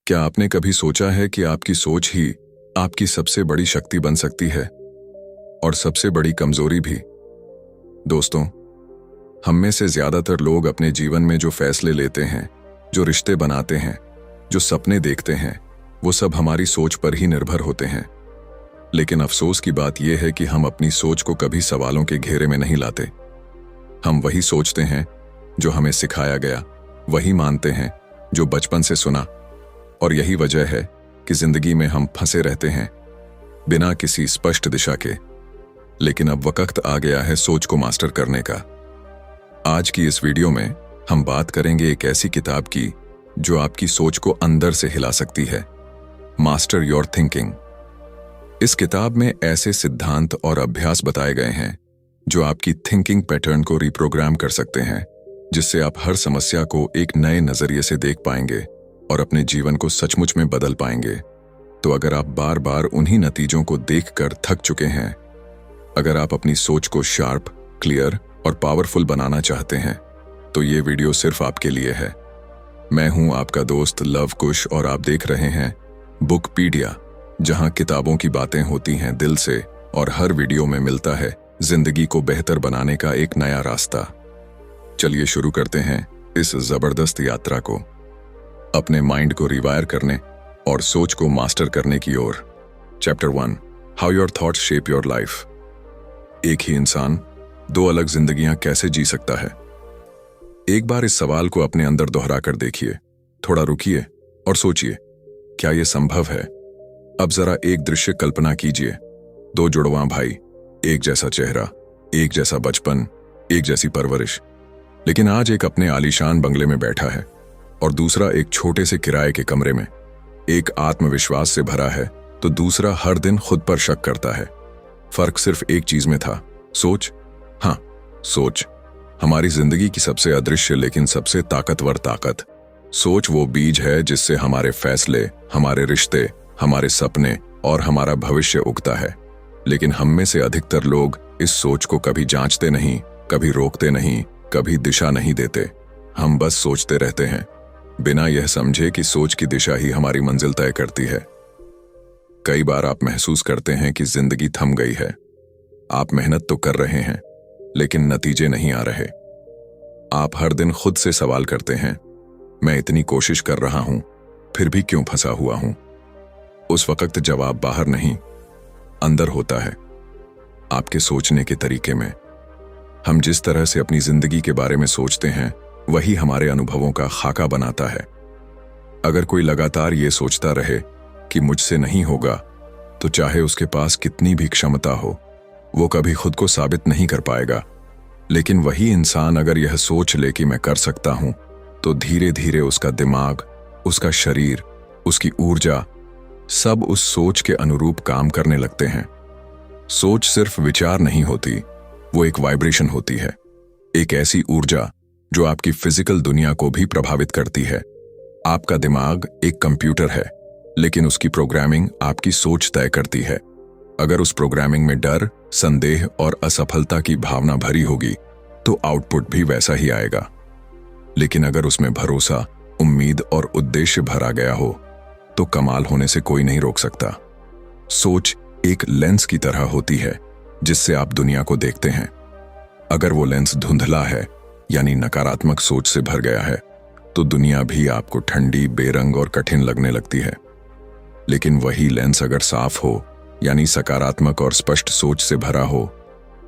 क्या आपने कभी सोचा है कि आपकी सोच ही आपकी सबसे बड़ी शक्ति बन सकती है और सबसे बड़ी कमजोरी भी? दोस्तों, हम में से ज्यादातर लोग अपने जीवन में जो फैसले लेते हैं, जो रिश्ते बनाते हैं, जो सपने देखते हैं, वो सब हमारी सोच पर ही निर्भर होते हैं। लेकिन अफसोस की बात यह है कि हम अपनी सोच को कभी सवालों के घेरे में नहीं लाते। हम वही सोचते हैं जो हमें सिखाया गया, वही मानते हैं जो बचपन से सुना, और यही वजह है कि जिंदगी में हम फंसे रहते हैं बिना किसी स्पष्ट दिशा के। लेकिन अब वक्त आ गया है सोच को मास्टर करने का। आज की इस वीडियो में हम बात करेंगे एक ऐसी किताब की जो आपकी सोच को अंदर से हिला सकती है, मास्टर योर थिंकिंग। इस किताब में ऐसे सिद्धांत और अभ्यास बताए गए हैं जो आपकी थिंकिंग पैटर्न को रिप्रोग्राम कर सकते हैं, जिससे आप हर समस्या को एक नए नजरिए से देख पाएंगे और अपने जीवन को सचमुच में बदल पाएंगे। तो अगर आप बार बार उन्हीं नतीजों को देखकर थक चुके हैं, अगर आप अपनी सोच को शार्प, क्लियर और पावरफुल बनाना चाहते हैं, तो ये वीडियो सिर्फ आपके लिए है। मैं हूं आपका दोस्त लव कुश और आप देख रहे हैं बुकपीडिया, जहां किताबों की बातें होती हैं दिल से, और हर वीडियो में मिलता है जिंदगी को बेहतर बनाने का एक नया रास्ता। चलिए शुरू करते हैं इस जबरदस्त यात्रा को, अपने माइंड को रिवायर करने और सोच को मास्टर करने की ओर। Chapter 1, how your thoughts shape your life. एक ही इंसान दो अलग जिंदगियां कैसे जी सकता है? एक बार इस सवाल को अपने अंदर दोहरा कर देखिए, थोड़ा रुकिए और सोचिए, क्या यह संभव है? अब जरा एक दृश्य कल्पना कीजिए। दो जुड़वां भाई, एक जैसा चेहरा, एक जैसा बचपन, एक जैसी परवरिश। लेकिन आज एक अपने आलीशान बंगले में बैठा है और दूसरा एक छोटे से किराए के कमरे में। एक आत्मविश्वास से भरा है तो दूसरा हर दिन खुद पर शक करता है। फर्क सिर्फ एक चीज में था, सोच। हाँ, सोच हमारी जिंदगी की सबसे अदृश्य लेकिन सबसे ताकतवर ताकत। सोच वो बीज है जिससे हमारे फैसले, हमारे रिश्ते, हमारे सपने और हमारा भविष्य उगता है। लेकिन हम में से अधिकतर लोग इस सोच को कभी जांचते नहीं, कभी रोकते नहीं, कभी दिशा नहीं देते। हम बस सोचते रहते हैं बिना यह समझे कि सोच की दिशा ही हमारी मंजिल तय करती है। कई बार आप महसूस करते हैं कि जिंदगी थम गई है। आप मेहनत तो कर रहे हैं लेकिन नतीजे नहीं आ रहे। आप हर दिन खुद से सवाल करते हैं, मैं इतनी कोशिश कर रहा हूं, फिर भी क्यों फंसा हुआ हूं? उस वक्त जवाब बाहर नहीं, अंदर होता है, आपके सोचने के तरीके में। हम जिस तरह से अपनी जिंदगी के बारे में सोचते हैं, वही हमारे अनुभवों का खाका बनाता है। अगर कोई लगातार ये सोचता रहे कि मुझसे नहीं होगा, तो चाहे उसके पास कितनी भी क्षमता हो, वो कभी खुद को साबित नहीं कर पाएगा। लेकिन वही इंसान अगर यह सोच ले कि मैं कर सकता हूं, तो धीरे धीरे उसका दिमाग, उसका शरीर, उसकी ऊर्जा सब उस सोच के अनुरूप काम करने लगते हैं। सोच सिर्फ विचार नहीं होती, वो एक वाइब्रेशन होती है, एक ऐसी ऊर्जा जो आपकी फिजिकल दुनिया को भी प्रभावित करती है। आपका दिमाग एक कंप्यूटर है, लेकिन उसकी प्रोग्रामिंग आपकी सोच तय करती है। अगर उस प्रोग्रामिंग में डर, संदेह और असफलता की भावना भरी होगी, तो आउटपुट भी वैसा ही आएगा। लेकिन अगर उसमें भरोसा, उम्मीद और उद्देश्य भरा गया हो, तो कमाल होने से कोई नहीं रोक सकता। सोच एक लेंस की तरह होती है जिससे आप दुनिया को देखते हैं। अगर वो लेंस धुंधला है, यानी नकारात्मक सोच से भर गया है, तो दुनिया भी आपको ठंडी, बेरंग और कठिन लगने लगती है। लेकिन वही लेंस अगर साफ हो, यानी सकारात्मक और स्पष्ट सोच से भरा हो,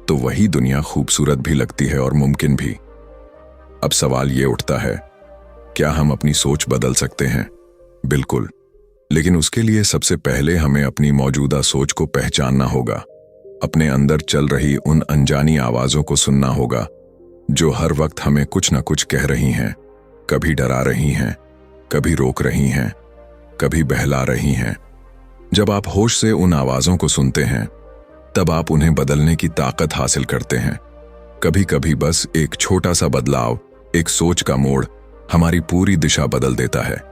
तो वही दुनिया खूबसूरत भी लगती है और मुमकिन भी। अब सवाल ये उठता है, क्या हम अपनी सोच बदल सकते हैं? बिल्कुल, लेकिन उसके लिए सबसे पहले हमें अपनी मौजूदा सोच को पहचानना होगा। अपने अंदर चल रही उन अनजानी आवाजों को सुनना होगा जो हर वक्त हमें कुछ न कुछ कह रही हैं, कभी डरा रही हैं, कभी रोक रही हैं, कभी बहला रही हैं। जब आप होश से उन आवाजों को सुनते हैं, तब आप उन्हें बदलने की ताकत हासिल करते हैं। कभी कभी बस एक छोटा सा बदलाव, एक सोच का मोड़ हमारी पूरी दिशा बदल देता है।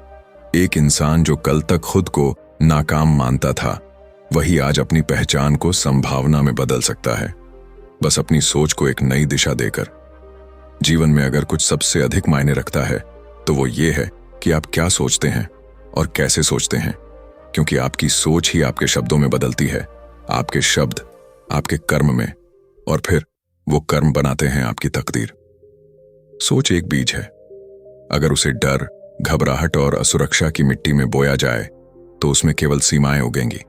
एक इंसान जो कल तक खुद को नाकाम मानता था, वही आज अपनी पहचान को संभावना में बदल सकता है, बस अपनी सोच को एक नई दिशा देकर। जीवन में अगर कुछ सबसे अधिक मायने रखता है, तो वो ये है कि आप क्या सोचते हैं, और कैसे सोचते हैं, क्योंकि आपकी सोच ही आपके शब्दों में बदलती है, आपके शब्द आपके कर्म में, और फिर वो कर्म बनाते हैं आपकी तकदीर। सोच एक बीज है, अगर उसे डर, घबराहट और असुरक्षा की मिट्टी में बोया जाए तो उसमें केवल सीमाएं उगेंगी।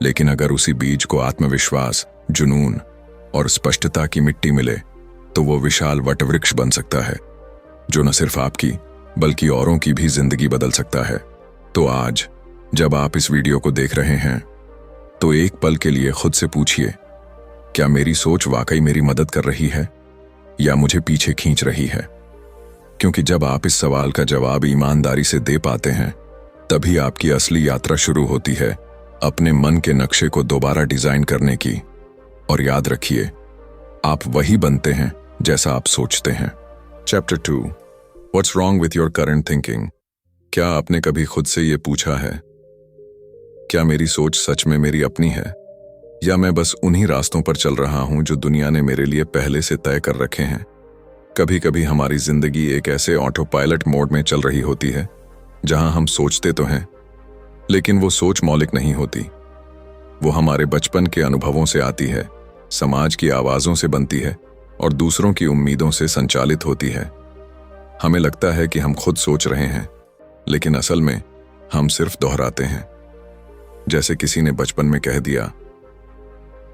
लेकिन अगर उसी बीज को आत्मविश्वास, जुनून और स्पष्टता की मिट्टी मिले तो वो विशाल वटवृक्ष बन सकता है, जो न सिर्फ आपकी बल्कि औरों की भी जिंदगी बदल सकता है। तो आज जब आप इस वीडियो को देख रहे हैं तो एक पल के लिए खुद से पूछिए, क्या मेरी सोच वाकई मेरी मदद कर रही है या मुझे पीछे खींच रही है? क्योंकि जब आप इस सवाल का जवाब ईमानदारी से दे पाते हैं तभी आपकी असली यात्रा शुरू होती है अपने मन के नक्शे को दोबारा डिजाइन करने की। और याद रखिए, आप वही बनते हैं जैसा आप सोचते हैं। Chapter 2, what's wrong with your current thinking. क्या आपने कभी खुद से ये पूछा है, क्या मेरी सोच सच में मेरी अपनी है या मैं बस उन्हीं रास्तों पर चल रहा हूं जो दुनिया ने मेरे लिए पहले से तय कर रखे हैं? कभी कभी हमारी जिंदगी एक ऐसे ऑटो पायलट मोड में चल रही होती है जहां हम सोचते तो हैं, लेकिन वो सोच मौलिक नहीं होती। वो हमारे बचपन के अनुभवों से आती है, समाज की आवाजों से बनती है और दूसरों की उम्मीदों से संचालित होती है। हमें लगता है कि हम खुद सोच रहे हैं, लेकिन असल में हम सिर्फ दोहराते हैं। जैसे किसी ने बचपन में कह दिया,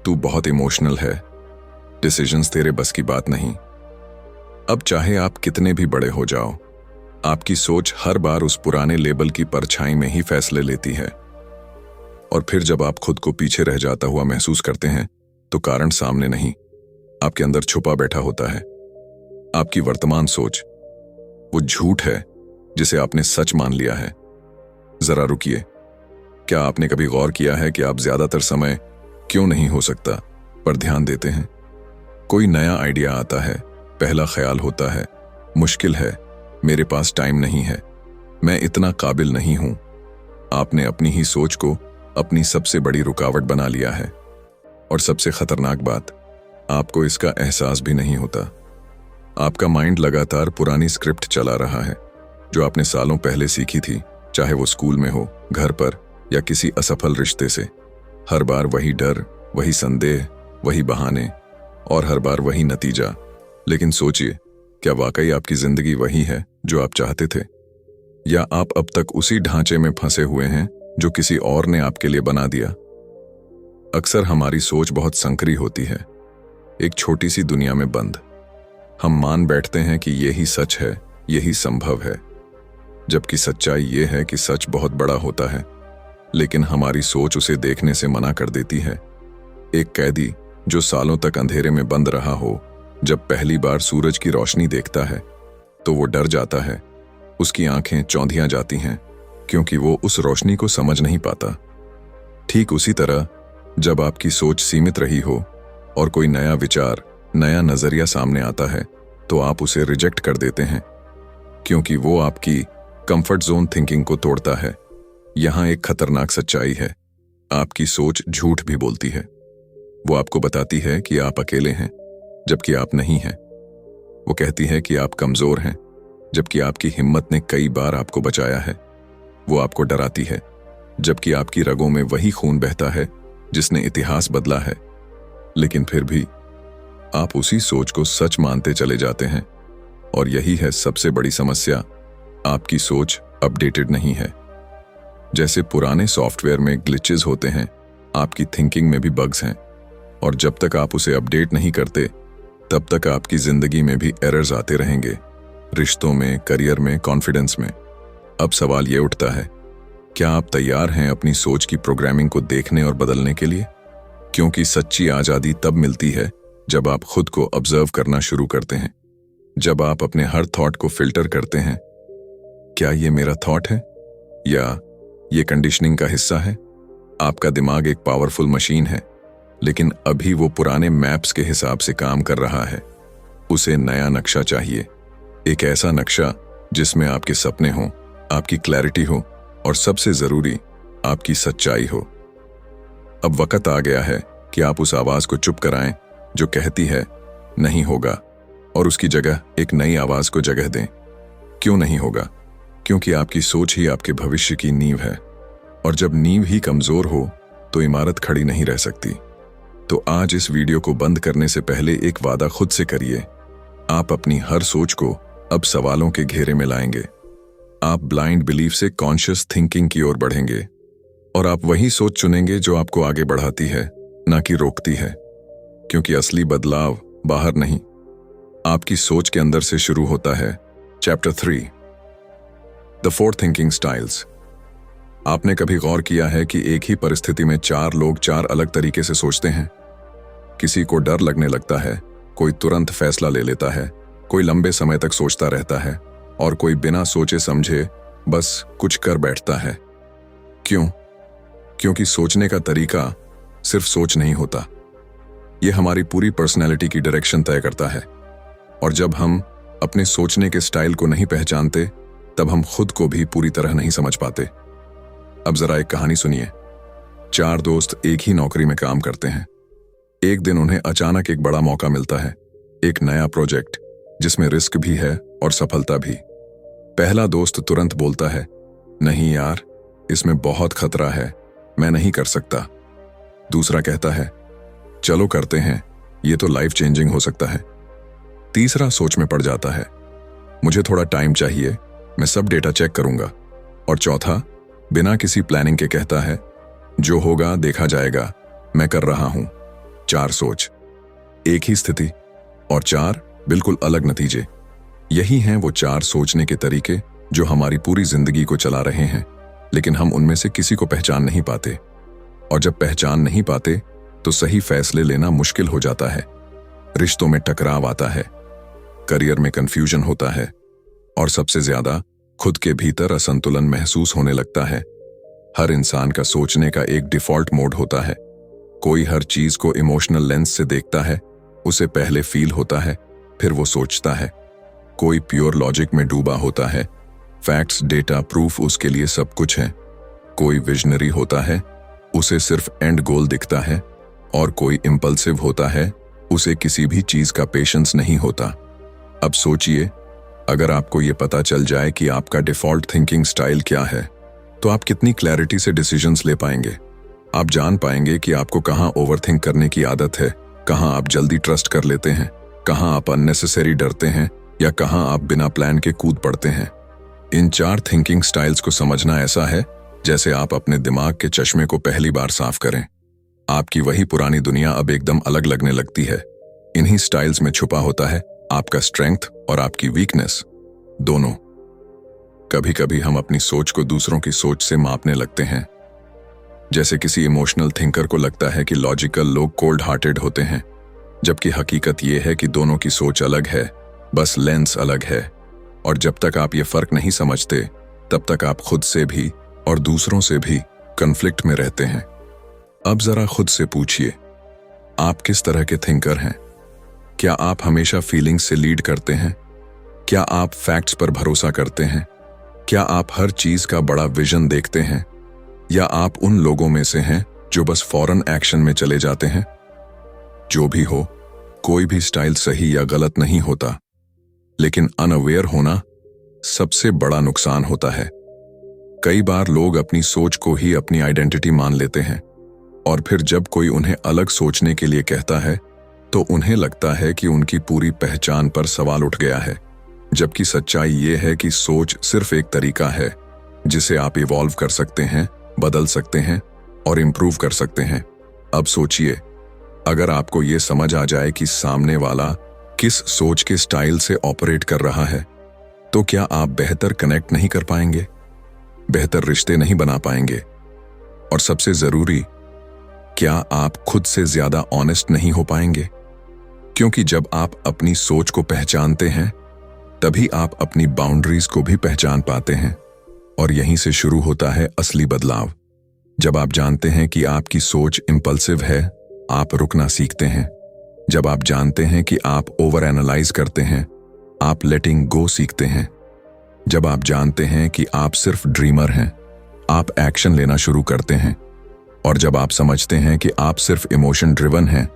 तू बहुत इमोशनल है, डिसीजंस तेरे बस की बात नहीं। अब चाहे आप कितने भी बड़े हो जाओ, आपकी सोच हर बार उस पुराने लेबल की परछाई में ही फैसले लेती है। और फिर जब आप खुद को पीछे रह जाता हुआ महसूस करते हैं तो कारण सामने नहीं, आपके अंदर छुपा बैठा होता है। आपकी वर्तमान सोच वो झूठ है जिसे आपने सच मान लिया है। जरा रुकिए, क्या आपने कभी गौर किया है कि आप ज्यादातर समय क्यों नहीं हो सकता पर ध्यान देते हैं? कोई नया आइडिया आता है, पहला ख्याल होता है, मुश्किल है, मेरे पास टाइम नहीं है, मैं इतना काबिल नहीं हूं। आपने अपनी ही सोच को अपनी सबसे बड़ी रुकावट बना लिया है। और सबसे खतरनाक बात, आपको इसका एहसास भी नहीं होता। आपका माइंड लगातार पुरानी स्क्रिप्ट चला रहा है जो आपने सालों पहले सीखी थी, चाहे वो स्कूल में हो, घर पर या किसी असफल रिश्ते से। हर बार वही डर, वही संदेह, वही बहाने और हर बार वही नतीजा। लेकिन सोचिए, क्या वाकई आपकी जिंदगी वही है जो आप चाहते थे, या आप अब तक उसी ढांचे में फंसे हुए हैं जो किसी और ने आपके लिए बना दिया? अक्सर हमारी सोच बहुत संकरी होती है, एक छोटी सी दुनिया में बंद। हम मान बैठते हैं कि यही सच है, यही संभव है, जबकि सच्चाई ये है कि सच बहुत बड़ा होता है, लेकिन हमारी सोच उसे देखने से मना कर देती है। एक कैदी जो सालों तक अंधेरे में बंद रहा हो, जब पहली बार सूरज की रोशनी देखता है तो वो डर जाता है, उसकी आंखें चौंधियां जाती हैं क्योंकि वो उस रोशनी को समझ नहीं पाता। ठीक उसी तरह जब आपकी सोच सीमित रही हो और कोई नया विचार, नया नजरिया सामने आता है तो आप उसे रिजेक्ट कर देते हैं, क्योंकि वो आपकी कंफर्ट जोन थिंकिंग को तोड़ता है। यहां एक खतरनाक सच्चाई है, आपकी सोच झूठ भी बोलती है। वो आपको बताती है कि आप अकेले हैं, जबकि आप नहीं हैं। वो कहती है कि आप कमजोर हैं, जबकि आपकी हिम्मत ने कई बार आपको बचाया है। वो आपको डराती है, जबकि आपकी रगों में वही खून बहता है जिसने इतिहास बदला है। लेकिन फिर भी आप उसी सोच को सच मानते चले जाते हैं। और यही है सबसे बड़ी समस्या, आपकी सोच अपडेटेड नहीं है। जैसे पुराने सॉफ्टवेयर में ग्लिचेस होते हैं, आपकी थिंकिंग में भी बग्स हैं, और जब तक आप उसे अपडेट नहीं करते तब तक आपकी जिंदगी में भी एरर्स आते रहेंगे, रिश्तों में, करियर में, कॉन्फिडेंस में। अब सवाल ये उठता है, क्या आप तैयार हैं अपनी सोच की प्रोग्रामिंग को देखने और बदलने के लिए? क्योंकि सच्ची आजादी तब मिलती है जब आप खुद को ऑब्जर्व करना शुरू करते हैं, जब आप अपने हर थॉट को फिल्टर करते हैं। क्या ये मेरा थॉट है या ये कंडीशनिंग का हिस्सा है? आपका दिमाग एक पावरफुल मशीन है, लेकिन अभी वो पुराने मैप्स के हिसाब से काम कर रहा है। उसे नया नक्शा चाहिए, एक ऐसा नक्शा जिसमें आपके सपने हों, आपकी क्लैरिटी हो और सबसे जरूरी आपकी सच्चाई हो। अब वक्त आ गया है कि आप उस आवाज को चुप कराएं जो कहती है नहीं होगा, और उसकी जगह एक नई आवाज को जगह दें। क्यों नहीं होगा? क्योंकि आपकी सोच ही आपके भविष्य की नींव है, और जब नींव ही कमजोर हो तो इमारत खड़ी नहीं रह सकती। तो आज इस वीडियो को बंद करने से पहले एक वादा खुद से करिए। आप अपनी हर सोच को अब सवालों के घेरे में लाएंगे। आप ब्लाइंड बिलीफ से कॉन्शियस थिंकिंग की ओर बढ़ेंगे, और आप वही सोच चुनेंगे जो आपको आगे बढ़ाती है, ना कि रोकती है। क्योंकि असली बदलाव बाहर नहीं, आपकी सोच के अंदर से शुरू होता है। Chapter 3, the 4 thinking styles. आपने कभी गौर किया है कि एक ही परिस्थिति में 4 लोग 4 अलग तरीके से सोचते हैं? किसी को डर लगने लगता है, कोई तुरंत फैसला ले लेता है, कोई लंबे समय तक सोचता रहता है, और कोई बिना सोचे समझे बस कुछ कर बैठता है। क्यों? क्योंकि सोचने का तरीका सिर्फ सोच नहीं होता, यह हमारी पूरी पर्सनैलिटी की डायरेक्शन तय करता है। और जब हम अपने सोचने के स्टाइल को नहीं पहचानते, तब हम खुद को भी पूरी तरह नहीं समझ पाते। अब जरा एक कहानी सुनिए। 4 दोस्त एक ही नौकरी में काम करते हैं। एक दिन उन्हें अचानक एक बड़ा मौका मिलता है, एक नया प्रोजेक्ट जिसमें रिस्क भी है और सफलता भी। पहला दोस्त तुरंत बोलता है, नहीं यार, इसमें बहुत खतरा है, मैं नहीं कर सकता। दूसरा कहता है, चलो करते हैं, ये तो लाइफ चेंजिंग हो सकता है। तीसरा सोच में पड़ जाता है, मुझे थोड़ा टाइम चाहिए, मैं सब डेटा चेक करूंगा। और चौथा बिना किसी प्लानिंग के कहता है, जो होगा देखा जाएगा, मैं कर रहा हूं। 4 सोच, एक ही स्थिति, और 4 बिल्कुल अलग नतीजे। यही हैं वो 4 सोचने के तरीके जो हमारी पूरी जिंदगी को चला रहे हैं, लेकिन हम उनमें से किसी को पहचान नहीं पाते। और जब पहचान नहीं पाते तो सही फैसले लेना मुश्किल हो जाता है। रिश्तों में टकराव आता है, करियर में कंफ्यूजन होता है, और सबसे ज्यादा खुद के भीतर असंतुलन महसूस होने लगता है। हर इंसान का सोचने का एक डिफॉल्ट मोड होता है। कोई हर चीज को इमोशनल लेंस से देखता है, उसे पहले फील होता है, फिर वो सोचता है। कोई प्योर लॉजिक में डूबा होता है, फैक्ट्स, डेटा, प्रूफ उसके लिए सब कुछ है। कोई विजनरी होता है, उसे सिर्फ एंड गोल दिखता है, और कोई इंपल्सिव होता है, उसे किसी भी चीज का पेशेंस नहीं होता। अब सोचिए, अगर आपको ये पता चल जाए कि आपका डिफॉल्ट थिंकिंग स्टाइल क्या है, तो आप कितनी क्लैरिटी से डिसीजंस ले पाएंगे। आप जान पाएंगे कि आपको कहाँ ओवरथिंक करने की आदत है, कहाँ आप जल्दी ट्रस्ट कर लेते हैं, कहाँ आप अननेसेसरी डरते हैं, या कहाँ आप बिना प्लान के कूद पड़ते हैं। इन 4 थिंकिंग स्टाइल्स को समझना ऐसा है जैसे आप अपने दिमाग के चश्मे को पहली बार साफ करें। आपकी वही पुरानी दुनिया अब एकदम अलग लगने लगती है। इन्हीं स्टाइल्स में छुपा होता है आपका स्ट्रेंथ और आपकी वीकनेस दोनों। कभी कभी हम अपनी सोच को दूसरों की सोच से मापने लगते हैं। जैसे किसी इमोशनल थिंकर को लगता है कि लॉजिकल लोग कोल्ड हार्टेड होते हैं, जबकि हकीकत यह है कि दोनों की सोच अलग है, बस लेंस अलग है। और जब तक आप ये फर्क नहीं समझते, तब तक आप खुद से भी और दूसरों से भी कन्फ्लिक्ट में रहते हैं। अब जरा खुद से पूछिए, आप किस तरह के थिंकर हैं? क्या आप हमेशा फीलिंग्स से लीड करते हैं? क्या आप फैक्ट्स पर भरोसा करते हैं? क्या आप हर चीज का बड़ा विजन देखते हैं? या आप उन लोगों में से हैं जो बस फौरन एक्शन में चले जाते हैं? जो भी हो, कोई भी स्टाइल सही या गलत नहीं होता, लेकिन अनअवेयर होना सबसे बड़ा नुकसान होता है। कई बार लोग अपनी सोच को ही अपनी आइडेंटिटी मान लेते हैं, और फिर जब कोई उन्हें अलग सोचने के लिए कहता है तो उन्हें लगता है कि उनकी पूरी पहचान पर सवाल उठ गया है। जबकि सच्चाई ये है कि सोच सिर्फ एक तरीका है जिसे आप इवॉल्व कर सकते हैं, बदल सकते हैं और इम्प्रूव कर सकते हैं। अब सोचिए, अगर आपको ये समझ आ जाए कि सामने वाला किस सोच के स्टाइल से ऑपरेट कर रहा है, तो क्या आप बेहतर कनेक्ट नहीं कर पाएंगे, बेहतर रिश्ते नहीं बना पाएंगे, और सबसे जरूरी, क्या आप खुद से ज्यादा ऑनेस्ट नहीं हो पाएंगे? क्योंकि जब आप अपनी सोच को पहचानते हैं, तभी आप अपनी बाउंड्रीज को भी पहचान पाते हैं, और यहीं से शुरू होता है असली बदलाव। जब आप जानते हैं कि आपकी सोच इंपल्सिव है, आप रुकना सीखते हैं। जब आप जानते हैं कि आप ओवर एनालाइज करते हैं, आप लेटिंग गो सीखते हैं। जब आप जानते हैं कि आप सिर्फ ड्रीमर हैं, आप एक्शन लेना शुरू करते हैं। और जब आप समझते हैं कि आप सिर्फ इमोशन ड्रिवन हैं,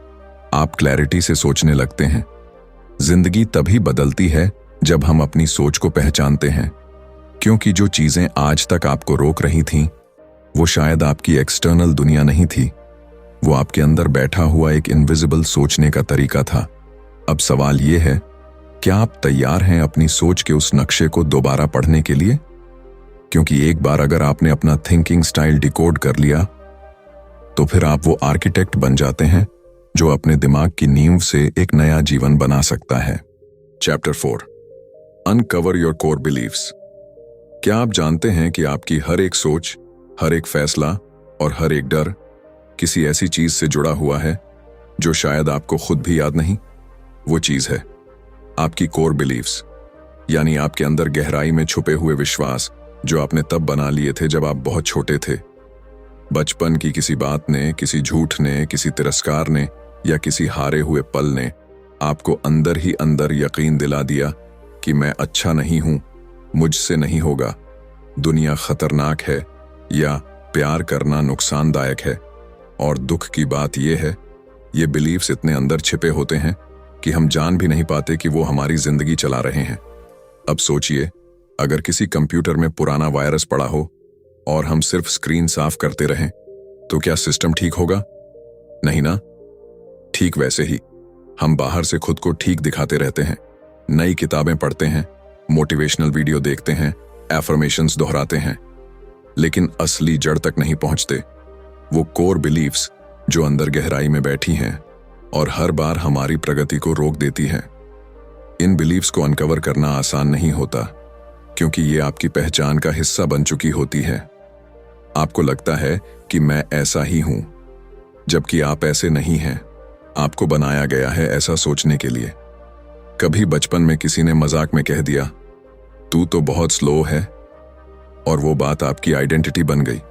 आप क्लैरिटी से सोचने लगते हैं। जिंदगी तभी बदलती है जब हम अपनी सोच को पहचानते हैं, क्योंकि जो चीजें आज तक आपको रोक रही थीं, वो शायद आपकी एक्सटर्नल दुनिया नहीं थी, वो आपके अंदर बैठा हुआ एक इनविजिबल सोचने का तरीका था। अब सवाल ये है, क्या आप तैयार हैं अपनी सोच के उस नक्शे को दोबारा पढ़ने के लिए? क्योंकि एक बार अगर आपने अपना थिंकिंग स्टाइल डिकोड कर लिया, तो फिर आप वो आर्किटेक्ट बन जाते हैं जो अपने दिमाग की नींव से एक नया जीवन बना सकता है। Chapter 4, uncover your core beliefs. क्या आप जानते हैं कि आपकी हर एक सोच, हर एक फैसला और हर एक डर किसी ऐसी चीज से जुड़ा हुआ है जो शायद आपको खुद भी याद नहीं? वो चीज है आपकी कोर बिलीव्स, यानी आपके अंदर गहराई में छुपे हुए विश्वास जो आपने तब बना लिए थे जब आप बहुत छोटे थे। बचपन की किसी बात ने, किसी झूठ ने, किसी तिरस्कार ने या किसी हारे हुए पल ने आपको अंदर ही अंदर यकीन दिला दिया कि मैं अच्छा नहीं हूं, मुझसे नहीं होगा, दुनिया खतरनाक है या प्यार करना नुकसानदायक है। और दुख की बात यह है, ये बिलीव्स इतने अंदर छिपे होते हैं कि हम जान भी नहीं पाते कि वो हमारी जिंदगी चला रहे हैं। अब सोचिए, अगर किसी कंप्यूटर में पुराना वायरस पड़ा हो और हम सिर्फ स्क्रीन साफ करते रहें, तो क्या सिस्टम ठीक होगा? नहीं ना। ठीक वैसे ही हम बाहर से खुद को ठीक दिखाते रहते हैं, नई किताबें पढ़ते हैं, मोटिवेशनल वीडियो देखते हैं, एफर्मेशंस दोहराते हैं, लेकिन असली जड़ तक नहीं पहुंचते। वो कोर बिलीव्स जो अंदर गहराई में बैठी हैं और हर बार हमारी प्रगति को रोक देती हैं। इन बिलीव्स को अनकवर करना आसान नहीं होता, क्योंकि ये आपकी पहचान का हिस्सा बन चुकी होती है। आपको लगता है कि मैं ऐसा ही हूं, जबकि आप ऐसे नहीं हैं। आपको बनाया गया है ऐसा सोचने के लिए। कभी बचपन में किसी ने मजाक में कह दिया, तू तो बहुत स्लो है, और वो बात आपकी आइडेंटिटी बन गई।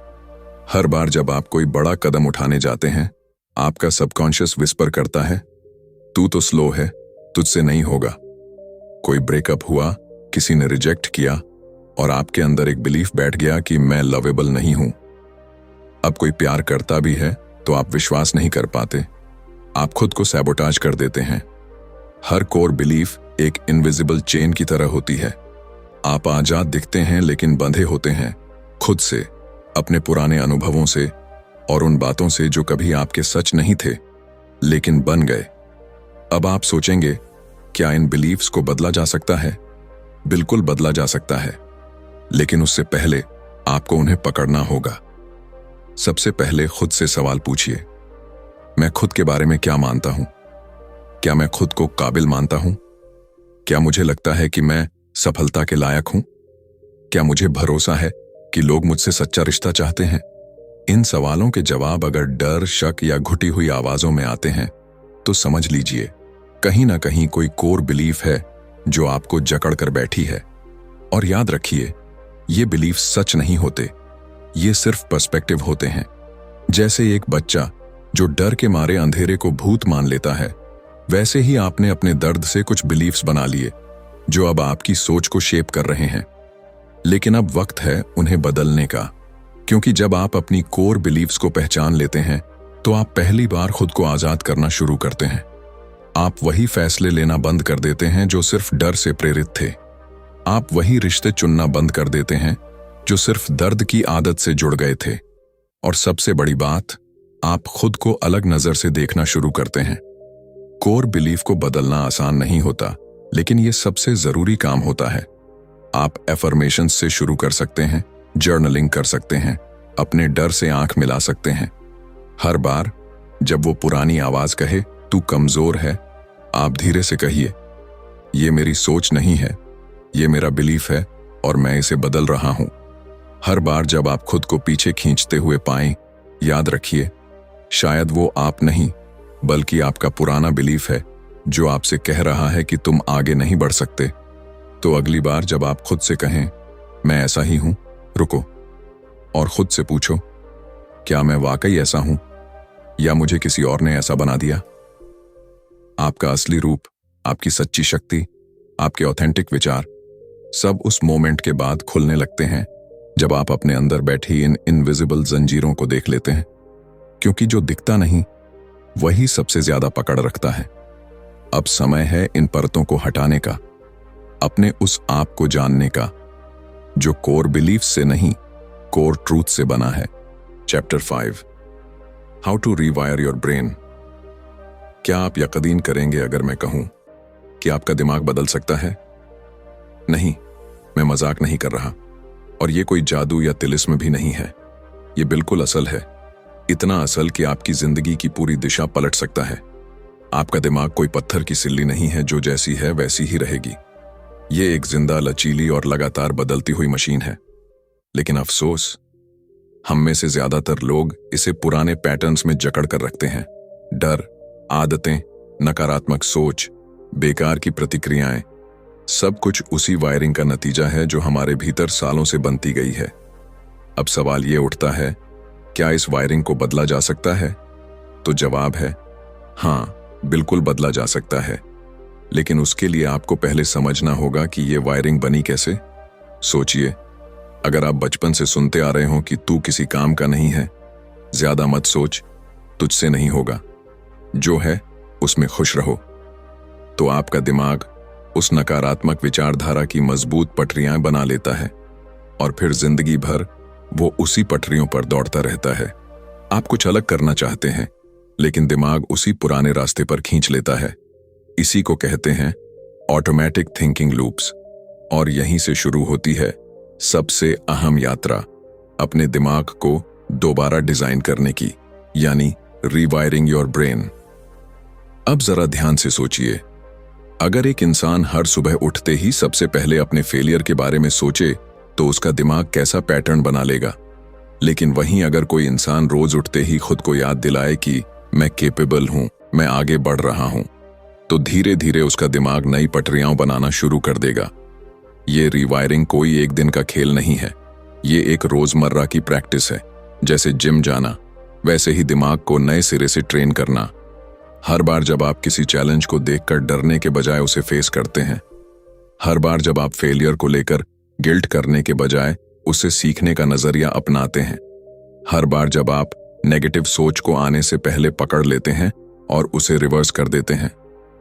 हर बार जब आप कोई बड़ा कदम उठाने जाते हैं, आपका सबकॉन्शियस विस्पर करता है, तू तो स्लो है, तुझसे नहीं होगा। कोई ब्रेकअप हुआ, किसी ने रिजेक्ट किया, और आपके अंदर एक बिलीफ बैठ गया कि मैं लवेबल नहीं हूं। अब कोई प्यार करता भी है तो आप विश्वास नहीं कर पाते, आप खुद को सैबोटाज कर देते हैं। हर कोर बिलीफ एक इनविजिबल चेन की तरह होती है। आप आजाद दिखते हैं लेकिन बंधे होते हैं खुद से, अपने पुराने अनुभवों से और उन बातों से जो कभी आपके सच नहीं थे लेकिन बन गए। अब आप सोचेंगे, क्या इन बिलीव्स को बदला जा सकता है? बिल्कुल बदला जा सकता है, लेकिन उससे पहले आपको उन्हें पकड़ना होगा। सबसे पहले खुद से सवाल पूछिए, मैं खुद के बारे में क्या मानता हूं? क्या मैं खुद को काबिल मानता हूं? क्या मुझे लगता है कि मैं सफलता के लायक हूं? क्या मुझे भरोसा है कि लोग मुझसे सच्चा रिश्ता चाहते हैं? इन सवालों के जवाब अगर डर, शक या घुटी हुई आवाजों में आते हैं, तो समझ लीजिए कहीं ना कहीं कोई कोर बिलीफ है जो आपको जकड़ कर बैठी है। और याद रखिए, ये बिलीफ सच नहीं होते, ये सिर्फ पर्सपेक्टिव होते हैं। जैसे एक बच्चा जो डर के मारे अंधेरे को भूत मान लेता है, वैसे ही आपने अपने दर्द से कुछ बिलीफ्स बना लिए जो अब आपकी सोच को शेप कर रहे हैं। लेकिन अब वक्त है उन्हें बदलने का, क्योंकि जब आप अपनी कोर बिलीफ्स को पहचान लेते हैं, तो आप पहली बार खुद को आजाद करना शुरू करते हैं। आप वही फैसले लेना बंद कर देते हैं जो सिर्फ डर से प्रेरित थे। आप वही रिश्ते चुनना बंद कर देते हैं जो सिर्फ दर्द की आदत से जुड़ गए थे। और सबसे बड़ी बात, आप खुद को अलग नजर से देखना शुरू करते हैं। कोर बिलीफ को बदलना आसान नहीं होता, लेकिन यह सबसे जरूरी काम होता है। आप एफर्मेशंस से शुरू कर सकते हैं, जर्नलिंग कर सकते हैं, अपने डर से आंख मिला सकते हैं। हर बार जब वो पुरानी आवाज कहे तू कमजोर है, आप धीरे से कहिए, ये मेरी सोच नहीं है, ये मेरा बिलीफ है और मैं इसे बदल रहा हूं। हर बार जब आप खुद को पीछे खींचते हुए पाएं, याद रखिए, शायद वो आप नहीं बल्कि आपका पुराना बिलीफ है जो आपसे कह रहा है कि तुम आगे नहीं बढ़ सकते। तो अगली बार जब आप खुद से कहें मैं ऐसा ही हूं, रुको और खुद से पूछो, क्या मैं वाकई ऐसा हूं या मुझे किसी और ने ऐसा बना दिया? आपका असली रूप, आपकी सच्ची शक्ति, आपके ऑथेंटिक विचार सब उस मोमेंट के बाद खुलने लगते हैं जब आप अपने अंदर बैठी इन इनविजिबल जंजीरों को देख लेते हैं। क्योंकि जो दिखता नहीं वही सबसे ज्यादा पकड़ रखता है। अब समय है इन परतों को हटाने का, अपने उस आप को जानने का जो कोर बिलीफ से नहीं, कोर ट्रूथ से बना है। Chapter 5, how to rewire your brain. क्या आप यकीन करेंगे अगर मैं कहूं कि आपका दिमाग बदल सकता है? नहीं, मैं मजाक नहीं कर रहा। और ये कोई जादू या तिलिस्म भी नहीं है। ये बिल्कुल असल है, इतना असल कि आपकी जिंदगी की पूरी दिशा पलट सकता है। आपका दिमाग कोई पत्थर की सिल्ली नहीं है जो जैसी है वैसी ही रहेगी। ये एक जिंदा, लचीली और लगातार बदलती हुई मशीन है। लेकिन अफसोस, हम में से ज्यादातर लोग इसे पुराने पैटर्न्स में जकड़ कर रखते हैं। डर, आदतें, नकारात्मक सोच, बेकार की प्रतिक्रियाएं, सब कुछ उसी वायरिंग का नतीजा है जो हमारे भीतर सालों से बनती गई है। अब सवाल ये उठता है, क्या इस वायरिंग को बदला जा सकता है? तो जवाब है हाँ, बिल्कुल बदला जा सकता है। लेकिन उसके लिए आपको पहले समझना होगा कि ये वायरिंग बनी कैसे। सोचिए, अगर आप बचपन से सुनते आ रहे हो कि तू किसी काम का नहीं है, ज्यादा मत सोच, तुझसे नहीं होगा, जो है उसमें खुश रहो, तो आपका दिमाग उस नकारात्मक विचारधारा की मजबूत पटरियां बना लेता है और फिर जिंदगी भर वो उसी पटरियों पर दौड़ता रहता है। आप कुछ अलग करना चाहते हैं, लेकिन दिमाग उसी पुराने रास्ते पर खींच लेता है। इसी को कहते हैं ऑटोमेटिक थिंकिंग लूप्स। और यहीं से शुरू होती है सबसे अहम यात्रा, अपने दिमाग को दोबारा डिजाइन करने की, यानी रीवायरिंग योर ब्रेन। अब जरा ध्यान से सोचिए, अगर एक इंसान हर सुबह उठते ही सबसे पहले अपने फेलियर के बारे में सोचे तो उसका दिमाग कैसा पैटर्न बना लेगा। लेकिन वहीं अगर कोई इंसान रोज उठते ही खुद को याद दिलाए कि मैं केपेबल हूं, मैं आगे बढ़ रहा हूं, तो धीरे धीरे उसका दिमाग नई पटरियां बनाना शुरू कर देगा। ये रीवायरिंग कोई एक दिन का खेल नहीं है, ये एक रोजमर्रा की प्रैक्टिस है। जैसे जिम जाना, वैसे ही दिमाग को नए सिरे से ट्रेन करना। हर बार जब आप किसी चैलेंज को देखकर डरने के बजाय उसे फेस करते हैं, हर बार जब आप फेलियर को लेकर गिल्ट करने के बजाय उससे सीखने का नजरिया अपनाते हैं, हर बार जब आप नेगेटिव सोच को आने से पहले पकड़ लेते हैं और उसे रिवर्स कर देते हैं,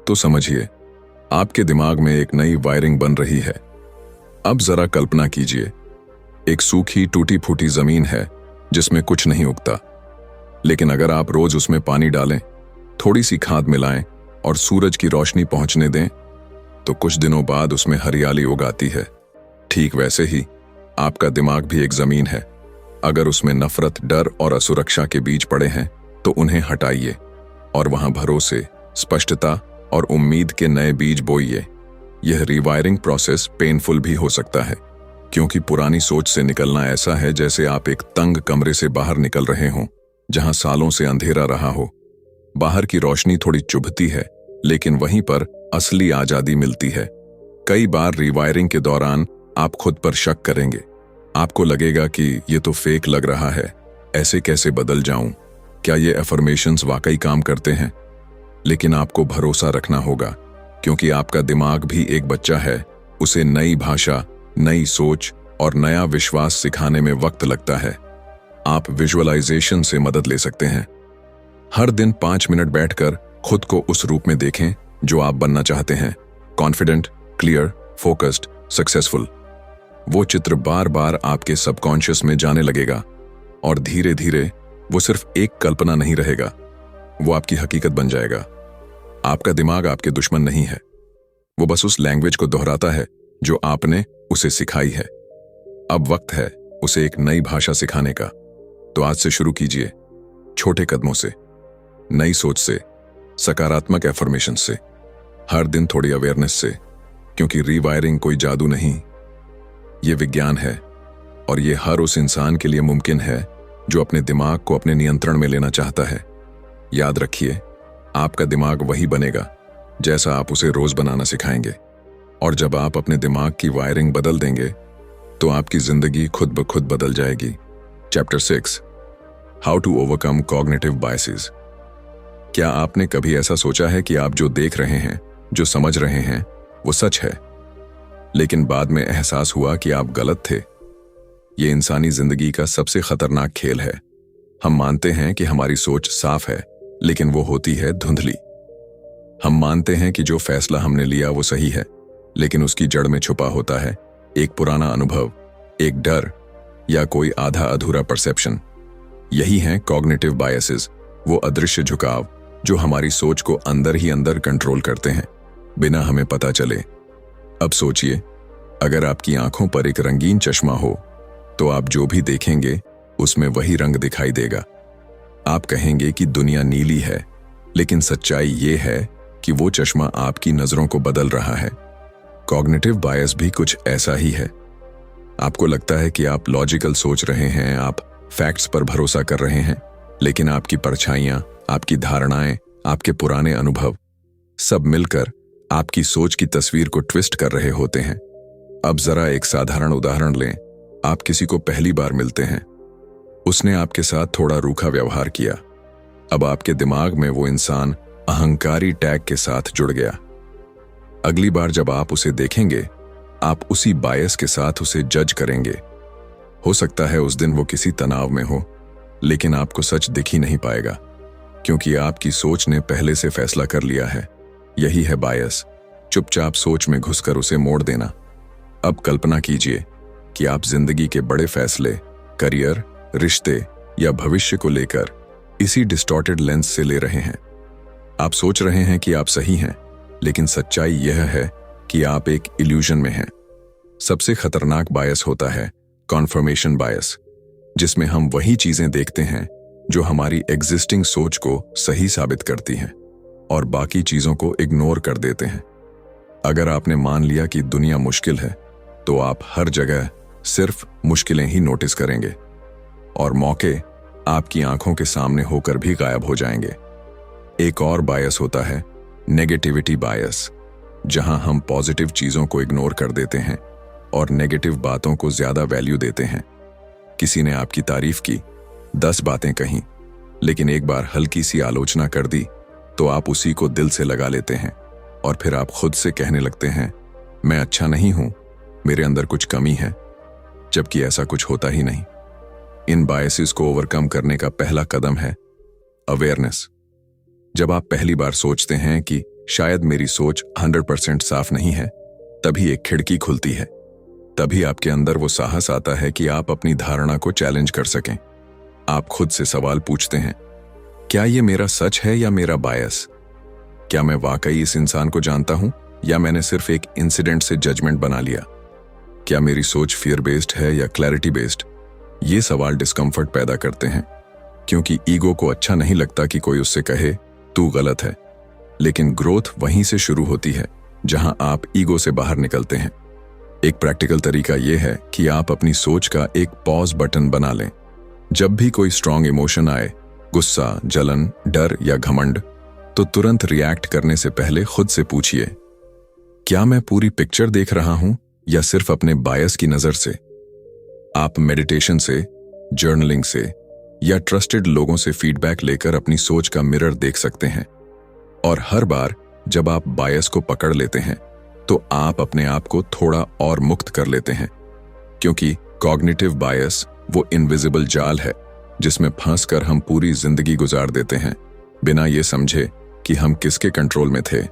तो समझिए आपके दिमाग में एक नई वायरिंग बन रही है। अब जरा कल्पना कीजिए, एक सूखी टूटी फूटी जमीन है जिसमें कुछ नहीं उगता। लेकिन अगर आप रोज उसमें पानी डालें, थोड़ी सी खाद मिलाएं और सूरज की रोशनी पहुंचने दें, तो कुछ दिनों बाद उसमें हरियाली उगाती है। ठीक वैसे ही आपका दिमाग भी एक जमीन है। अगर उसमें नफरत, डर और असुरक्षा के बीज पड़े हैं तो उन्हें हटाइए और वहां भरोसे, स्पष्टता और उम्मीद के नए बीज बोइए। यह रीवायरिंग प्रोसेस पेनफुल भी हो सकता है, क्योंकि पुरानी सोच से निकलना ऐसा है जैसे आप एक तंग कमरे से बाहर निकल रहे हों, जहां सालों से अंधेरा रहा हो। बाहर की रोशनी थोड़ी चुभती है, लेकिन वहीं पर असली आजादी मिलती है। कई बार रीवायरिंग के दौरान आप खुद पर शक करेंगे। आपको लगेगा कि ये तो फेक लग रहा है, ऐसे कैसे बदल जाऊं? क्या ये अफर्मेशंस वाकई काम करते हैं? लेकिन आपको भरोसा रखना होगा, क्योंकि आपका दिमाग भी एक बच्चा है। उसे नई भाषा, नई सोच और नया विश्वास सिखाने में वक्त लगता है। आप विजुअलाइजेशन से मदद ले सकते हैं। हर दिन 5 मिनट बैठकर खुद को उस रूप में देखें जो आप बनना चाहते हैं। Confident, clear, focused, successful. वो चित्र बार बार आपके सबकॉन्शियस में जाने लगेगा और धीरे धीरे वो सिर्फ एक कल्पना नहीं रहेगा, वो आपकी हकीकत बन जाएगा। आपका दिमाग आपके दुश्मन नहीं है, वो बस उस लैंग्वेज को दोहराता है जो आपने उसे सिखाई है। अब वक्त है उसे एक नई भाषा सिखाने का। तो आज से शुरू कीजिए, छोटे कदमों से, नई सोच से, सकारात्मक एफर्मेशन से, हर दिन थोड़ी अवेयरनेस से। क्योंकि रीवायरिंग कोई जादू नहीं, ये विज्ञान है, और ये हर उस इंसान के लिए मुमकिन है जो अपने दिमाग को अपने नियंत्रण में लेना चाहता है। याद रखिए, आपका दिमाग वही बनेगा जैसा आप उसे रोज बनाना सिखाएंगे। और जब आप अपने दिमाग की वायरिंग बदल देंगे तो आपकी जिंदगी खुद ब खुद बदल जाएगी। Chapter 6, how to overcome cognitive biases. क्या आपने कभी ऐसा सोचा है कि आप जो देख रहे हैं, जो समझ रहे हैं, वो सच है, लेकिन बाद में एहसास हुआ कि आप गलत थे? ये इंसानी जिंदगी का सबसे खतरनाक खेल है। हम मानते हैं कि हमारी सोच साफ है, लेकिन वो होती है धुंधली। हम मानते हैं कि जो फैसला हमने लिया वो सही है, लेकिन उसकी जड़ में छुपा होता है एक पुराना अनुभव, एक डर या कोई आधा अधूरा परसेप्शन। यही हैं कॉग्निटिव बायसेस, वो अदृश्य झुकाव जो हमारी सोच को अंदर ही अंदर कंट्रोल करते हैं, बिना हमें पता चले। अब सोचिए, अगर आपकी आंखों पर एक रंगीन चश्मा हो तो आप जो भी देखेंगे उसमें वही रंग दिखाई देगा। आप कहेंगे कि दुनिया नीली है, लेकिन सच्चाई ये है कि वो चश्मा आपकी नजरों को बदल रहा है। कॉग्निटिव बायस भी कुछ ऐसा ही है। आपको लगता है कि आप लॉजिकल सोच रहे हैं, आप फैक्ट्स पर भरोसा कर रहे हैं, लेकिन आपकी परछाइयां, आपकी धारणाएं, आपके पुराने अनुभव सब मिलकर आपकी सोच की तस्वीर को ट्विस्ट कर रहे होते हैं। अब जरा एक साधारण उदाहरण लें। आप किसी को पहली बार मिलते हैं, उसने आपके साथ थोड़ा रूखा व्यवहार किया। अब आपके दिमाग में वो इंसान अहंकारी टैग के साथ जुड़ गया। अगली बार जब आप उसे देखेंगे, आप उसी बायस के साथ उसे जज करेंगे। हो सकता है उस दिन वो किसी तनाव में हो, लेकिन आपको सच दिख ही नहीं पाएगा, क्योंकि आपकी सोच ने पहले से फैसला कर लिया है। यही है बायस, चुपचाप सोच में घुसकर उसे मोड़ देना। अब कल्पना कीजिए कि आप जिंदगी के बड़े फैसले, करियर, रिश्ते या भविष्य को लेकर इसी डिस्टॉर्टेड लेंस से ले रहे हैं। आप सोच रहे हैं कि आप सही हैं, लेकिन सच्चाई यह है कि आप एक इल्यूजन में हैं। सबसे खतरनाक बायस होता है कॉन्फर्मेशन बायस, जिसमें हम वही चीजें देखते हैं जो हमारी एग्जिस्टिंग सोच को सही साबित करती हैं और बाकी चीजों को इग्नोर कर देते हैं। अगर आपने मान लिया कि दुनिया मुश्किल है, तो आप हर जगह सिर्फ मुश्किलें ही नोटिस करेंगे और मौके आपकी आंखों के सामने होकर भी गायब हो जाएंगे। एक और बायस होता है नेगेटिविटी बायस, जहां हम पॉजिटिव चीजों को इग्नोर कर देते हैं और नेगेटिव बातों को ज्यादा वैल्यू देते हैं। किसी ने आपकी तारीफ की, 10 बातें कहीं, लेकिन एक बार हल्की सी आलोचना कर दी तो आप उसी को दिल से लगा लेते हैं और फिर आप खुद से कहने लगते हैं, मैं अच्छा नहीं हूं, मेरे अंदर कुछ कमी है, जबकि ऐसा कुछ होता ही नहीं। इन बायसेस को ओवरकम करने का पहला कदम है अवेयरनेस। जब आप पहली बार सोचते हैं कि शायद मेरी सोच 100% साफ नहीं है, तभी एक खिड़की खुलती है। तभी आपके अंदर वो साहस आता है कि आप अपनी धारणा को चैलेंज कर सकें। आप खुद से सवाल पूछते हैं, क्या ये मेरा सच है या मेरा बायस? क्या मैं वाकई इस इंसान को जानता हूं या मैंने सिर्फ एक इंसिडेंट से जजमेंट बना लिया? क्या मेरी सोच फियर बेस्ड है या क्लैरिटी बेस्ड? ये सवाल डिस्कम्फर्ट पैदा करते हैं, क्योंकि ईगो को अच्छा नहीं लगता कि कोई उससे कहे तू गलत है। लेकिन ग्रोथ वहीं से शुरू होती है जहां आप ईगो से बाहर निकलते हैं। एक प्रैक्टिकल तरीका यह है कि आप अपनी सोच का एक पॉज बटन बना लें। जब भी कोई स्ट्रॉन्ग इमोशन आए, गुस्सा, जलन, डर या घमंड, तो तुरंत रिएक्ट करने से पहले खुद से पूछिए, क्या मैं पूरी पिक्चर देख रहा हूं या सिर्फ अपने बायस की नजर से? आप मेडिटेशन से, जर्नलिंग से या ट्रस्टेड लोगों से फीडबैक लेकर अपनी सोच का मिरर देख सकते हैं। और हर बार जब आप बायस को पकड़ लेते हैं, तो आप अपने आप को थोड़ा और मुक्त कर लेते हैं, क्योंकि कॉग्निटिव बायस वो इनविजिबल जाल है जिसमें फंसकर हम पूरी जिंदगी गुजार देते हैं बिना ये समझे कि हम किसके कंट्रोल में थे।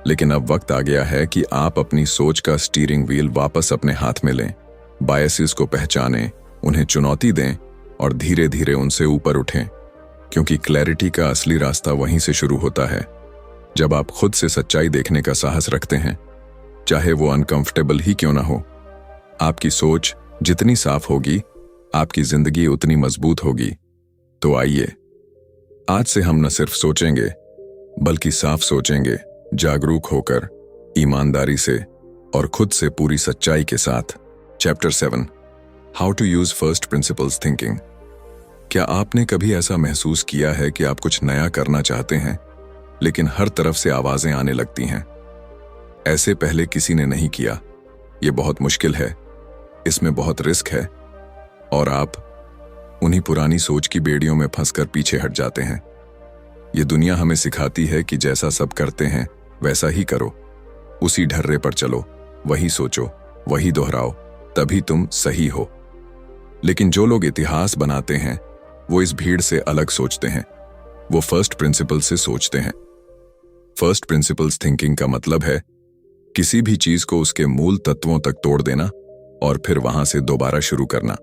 लेकिन अब वक्त आ गया है कि आप अपनी सोच का स्टीयरिंग व्हील वापस अपने हाथ में लें, बायसेस को पहचानें, उन्हें चुनौती दें और धीरे धीरे उनसे ऊपर उठें, क्योंकि क्लैरिटी का असली रास्ता वहीं से शुरू होता है, जब आप खुद से सच्चाई देखने का साहस रखते हैं, चाहे वो अनकंफर्टेबल ही क्यों ना हो। आपकी सोच जितनी साफ होगी, आपकी जिंदगी उतनी मजबूत होगी। तो आइए, आज से हम न सिर्फ सोचेंगे, बल्कि साफ सोचेंगे, जागरूक होकर, ईमानदारी से और खुद से पूरी सच्चाई के साथ। Chapter 7, how to use first principles thinking. क्या आपने कभी ऐसा महसूस किया है कि आप कुछ नया करना चाहते हैं, लेकिन हर तरफ से आवाजें आने लगती हैं? ऐसे पहले किसी ने नहीं किया, ये बहुत मुश्किल है, इसमें बहुत रिस्क है, और आप उन्हीं पुरानी सोच की बेड़ियों में फंसकर पीछे हट जाते हैं। ये दुनिया हमें सिखाती है कि जैसा सब करते हैं वैसा ही करो, उसी ढर्रे पर चलो, वही सोचो, वही दोहराओ, तभी तुम सही हो। लेकिन जो लोग इतिहास बनाते हैं वो इस भीड़ से अलग सोचते हैं। वो फर्स्ट प्रिंसिपल से सोचते हैं। फर्स्ट प्रिंसिपल्स थिंकिंग का मतलब है किसी भी चीज को उसके मूल तत्वों तक तोड़ देना और फिर वहां से दोबारा शुरू करना।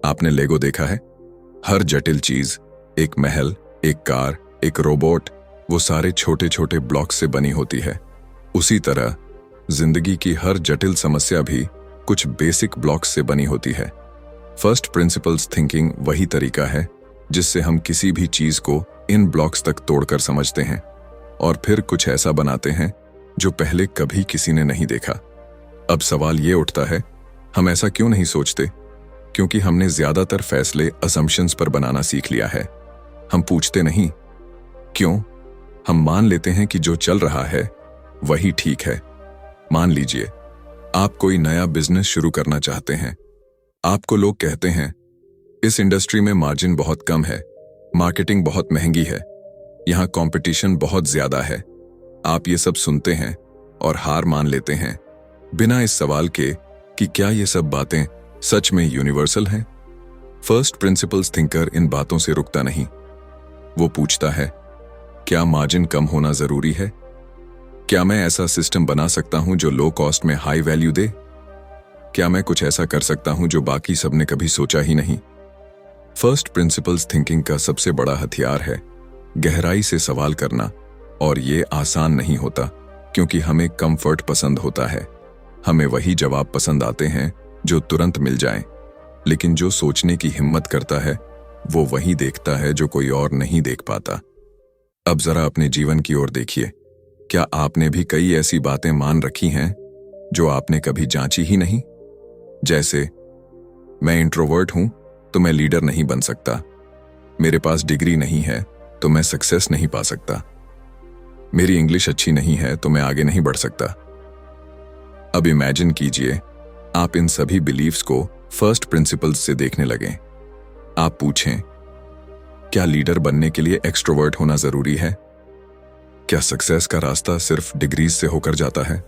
आपने लेगो देखा है? हर जटिल चीज, एक महल, एक कार, एक रोबोट, वो सारे छोटे छोटे ब्लॉक्स से बनी होती है। उसी तरह जिंदगी की हर जटिल समस्या भी कुछ बेसिक ब्लॉक्स से बनी होती है। फर्स्ट प्रिंसिपल्स थिंकिंग वही तरीका है जिससे हम किसी भी चीज को इन ब्लॉक्स तक तोड़कर समझते हैं और फिर कुछ ऐसा बनाते हैं जो पहले कभी किसी ने नहीं देखा। अब सवाल ये उठता है, हम ऐसा क्यों नहीं सोचते? क्योंकि हमने ज्यादातर फैसले असम्पशंस पर बनाना सीख लिया है। हम पूछते नहीं क्यों। हम मान लेते हैं कि जो चल रहा है वही ठीक है। मान लीजिए आप कोई नया बिजनेस शुरू करना चाहते हैं। आपको लोग कहते हैं इस इंडस्ट्री में मार्जिन बहुत कम है, मार्केटिंग बहुत महंगी है, यहां कंपटीशन बहुत ज्यादा है। आप ये सब सुनते हैं और हार मान लेते हैं बिना इस सवाल के कि क्या ये सब बातें सच में यूनिवर्सल हैं। फर्स्ट प्रिंसिपल्स थिंकर इन बातों से रुकता नहीं। वो पूछता है, क्या मार्जिन कम होना जरूरी है? क्या मैं ऐसा सिस्टम बना सकता हूं जो लो कॉस्ट में हाई वैल्यू दे? क्या मैं कुछ ऐसा कर सकता हूं जो बाकी सबने कभी सोचा ही नहीं? फर्स्ट प्रिंसिपल्स थिंकिंग का सबसे बड़ा हथियार है गहराई से सवाल करना, और ये आसान नहीं होता क्योंकि हमें कंफर्ट पसंद होता है। हमें वही जवाब पसंद आते हैं जो तुरंत मिल जाएं, लेकिन जो सोचने की हिम्मत करता है वो वही देखता है जो कोई और नहीं देख पाता। अब जरा अपने जीवन की ओर देखिए। क्या आपने भी कई ऐसी बातें मान रखी हैं जो आपने कभी जांची ही नहीं? जैसे, मैं इंट्रोवर्ट हूं तो मैं लीडर नहीं बन सकता, मेरे पास डिग्री नहीं है तो मैं सक्सेस नहीं पा सकता, मेरी इंग्लिश अच्छी नहीं है तो मैं आगे नहीं बढ़ सकता। अब इमेजिन कीजिए आप इन सभी बिलीव्स को फर्स्ट प्रिंसिपल्स से देखने लगें। आप पूछें, क्या लीडर बनने के लिए एक्सट्रोवर्ट होना जरूरी है? क्या सक्सेस का रास्ता सिर्फ डिग्रीज से होकर जाता है?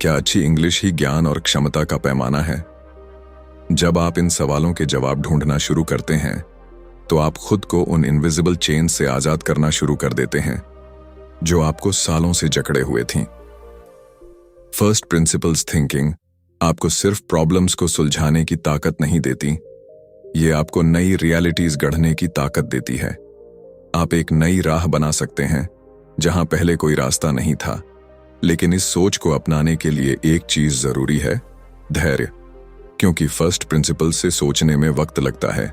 क्या अच्छी इंग्लिश ही ज्ञान और क्षमता का पैमाना है? जब आप इन सवालों के जवाब ढूंढना शुरू करते हैं तो आप खुद को उन इनविजिबल चेन से आजाद करना शुरू कर देते हैं जो आपको सालों से जकड़े हुए थीं। फर्स्ट प्रिंसिपल्स थिंकिंग आपको सिर्फ प्रॉब्लम्स को सुलझाने की ताकत नहीं देती, ये आपको नई रियलिटीज गढ़ने की ताकत देती है। आप एक नई राह बना सकते हैं जहां पहले कोई रास्ता नहीं था, लेकिन इस सोच को अपनाने के लिए एक चीज जरूरी है, धैर्य। क्योंकि फर्स्ट प्रिंसिपल से सोचने में वक्त लगता है।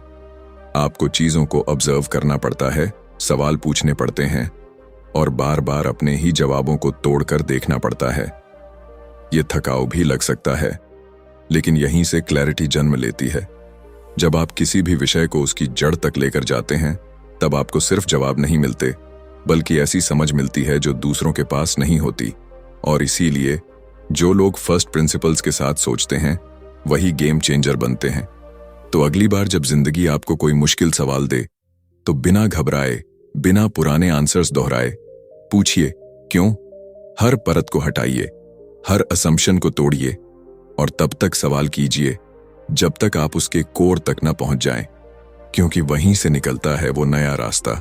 आपको चीजों को ऑब्जर्व करना पड़ता है, सवाल पूछने पड़ते हैं और बार बार अपने ही जवाबों को तोड़कर देखना पड़ता है। ये थकाऊ भी लग सकता है, लेकिन यहीं से क्लैरिटी जन्म लेती है। जब आप किसी भी विषय को उसकी जड़ तक लेकर जाते हैं, तब आपको सिर्फ जवाब नहीं मिलते, बल्कि ऐसी समझ मिलती है जो दूसरों के पास नहीं होती। और इसीलिए जो लोग फर्स्ट प्रिंसिपल्स के साथ सोचते हैं वही गेम चेंजर बनते हैं। तो अगली बार जब जिंदगी आपको कोई मुश्किल सवाल दे, तो बिना घबराए, बिना पुराने आंसर्स दोहराए पूछिए क्यों। हर परत को हटाइए, हर असम्पशन को तोड़िए और तब तक सवाल कीजिए जब तक आप उसके कोर तक न पहुंच जाएं, क्योंकि वहीं से निकलता है वो नया रास्ता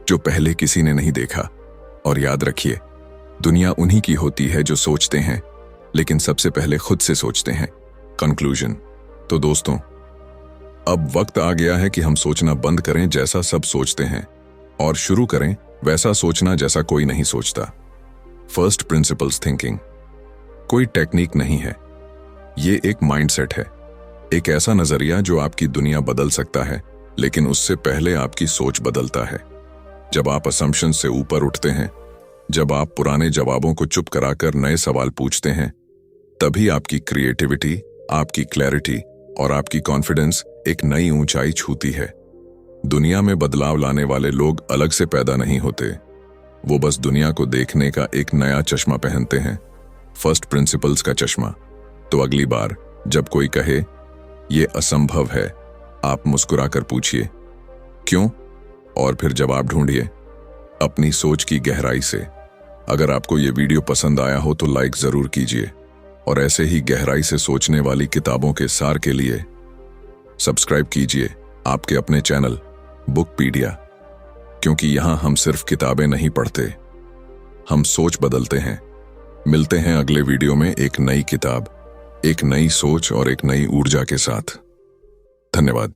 जो पहले किसी ने नहीं देखा। और याद रखिए, दुनिया उन्हीं की होती है जो सोचते हैं, लेकिन सबसे पहले खुद से सोचते हैं। कंक्लूजन। तो दोस्तों, अब वक्त आ गया है कि हम सोचना बंद करें जैसा सब सोचते हैं और शुरू करें वैसा सोचना जैसा कोई नहीं सोचता। फर्स्ट प्रिंसिपल्स थिंकिंग कोई टेक्निक नहीं है, ये एक माइंडसेट है, एक ऐसा नजरिया जो आपकी दुनिया बदल सकता है, लेकिन उससे पहले आपकी सोच बदलता है। जब आप असम्पशन से ऊपर उठते हैं, जब आप पुराने जवाबों को चुप कराकर नए सवाल पूछते हैं, तभी आपकी क्रिएटिविटी, आपकी क्लैरिटी और आपकी कॉन्फिडेंस एक नई ऊंचाई छूती है। दुनिया में बदलाव लाने वाले लोग अलग से पैदा नहीं होते, वो बस दुनिया को देखने का एक नया चश्मा पहनते हैं, फर्स्ट प्रिंसिपल्स का चश्मा। तो अगली बार जब कोई कहे ये असंभव है, आप मुस्कुराकर पूछिए क्यों, और फिर जवाब ढूंढिए अपनी सोच की गहराई से। अगर आपको ये वीडियो पसंद आया हो तो लाइक जरूर कीजिए, और ऐसे ही गहराई से सोचने वाली किताबों के सार के लिए सब्सक्राइब कीजिए आपके अपने चैनल बुकपीडिया, क्योंकि यहां हम सिर्फ किताबें नहीं पढ़ते, हम सोच बदलते हैं। मिलते हैं अगले वीडियो में एक नई किताब, एक नई सोच और एक नई ऊर्जा के साथ। धन्यवाद।